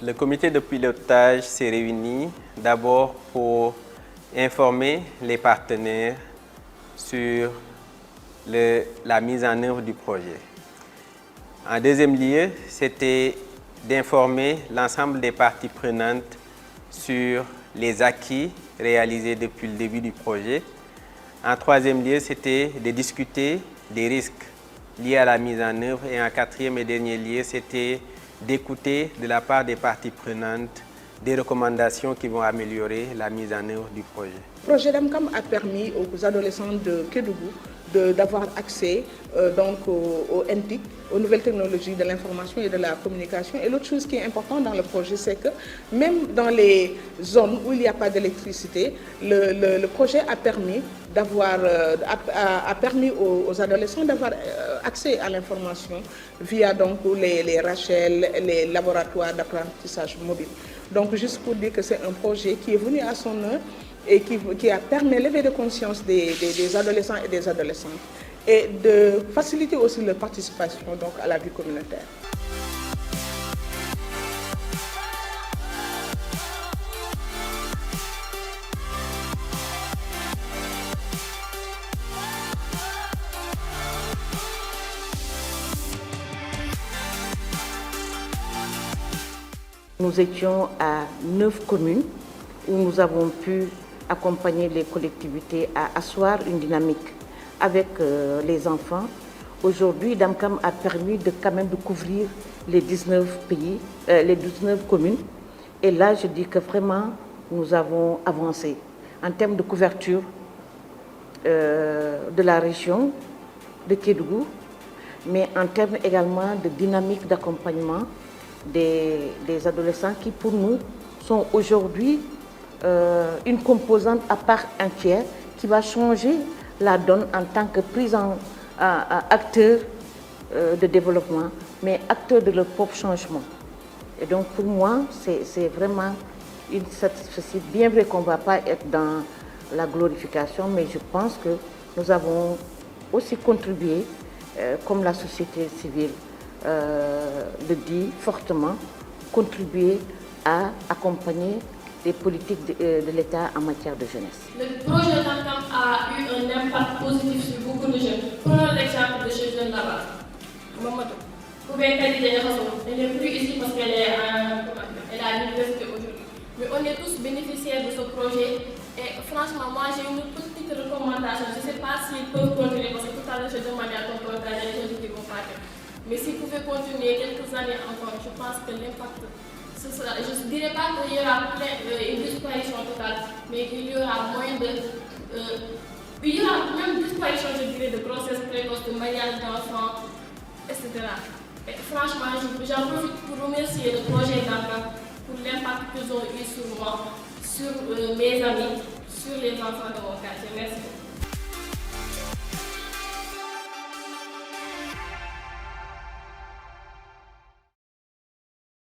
Le comité de pilotage s'est réuni d'abord pour informer les partenaires sur la mise en œuvre du projet. En deuxième lieu, c'était d'informer l'ensemble des parties prenantes sur les acquis réalisés depuis le début du projet. En troisième lieu, c'était de discuter des risques liés à la mise en œuvre. Et en quatrième et dernier lieu, c'était d'écouter de la part des parties prenantes des recommandations qui vont améliorer la mise en œuvre du projet. Le projet DAMCAM a permis aux adolescents de Kédougou d'avoir accès au NTIC, aux nouvelles technologies de l'information et de la communication. Et l'autre chose qui est importante dans le projet, c'est que même dans les zones où il n'y a pas d'électricité, le projet a permis aux adolescents d'avoir accès à l'information via les Rachel, les laboratoires d'apprentissage mobile. Donc juste pour dire que c'est un projet qui est venu à son heure et qui a permis l'éveil de conscience des adolescents et des adolescentes et de faciliter aussi leur participation à la vie communautaire. Nous étions à 9 communes où nous avons pu accompagner les collectivités à asseoir une dynamique avec les enfants. Aujourd'hui, DAMCAM a permis quand même de couvrir les 19 communes. Et là, je dis que vraiment, nous avons avancé en termes de couverture de la région de Kédougou, mais en termes également de dynamique d'accompagnement des adolescents qui, pour nous, sont aujourd'hui une composante à part entière qui va changer la donne en tant que prise en acteur de développement, mais acteur de leur propre changement. Et donc pour moi, c'est vraiment une satisfaction. Bien vrai qu'on ne va pas être dans la glorification, mais je pense que nous avons aussi contribué, comme la société civile le dit fortement, contribuer à accompagner les politiques de l'État en matière de jeunesse. Le projet DAMCAM a eu un impact positif sur beaucoup de jeunes. Prenons l'exemple de ce jeune là-bas, Mamadou. Elle n'est plus ici parce qu'elle est à l'université aujourd'hui. Mais on est tous bénéficiaires de ce projet. Et franchement, moi j'ai une petite recommandation. Je ne sais pas s'ils peuvent continuer parce que tout à l'heure je demandais à ton programme des gens qui vont partir. Mais s'ils pouvaient continuer quelques années encore, je pense que l'impact, je ne dirais pas qu'il y aura une disparition totale, mais qu'il y aura moins de... il y aura même disparition, je dirais, de grossesse précoce, de mariage d'enfants, etc. Et franchement, j'en profite pour remercier le projet DAMCAM pour l'impact qu'ils ont eu sur moi, sur mes amis, sur les enfants de mon quartier. Merci.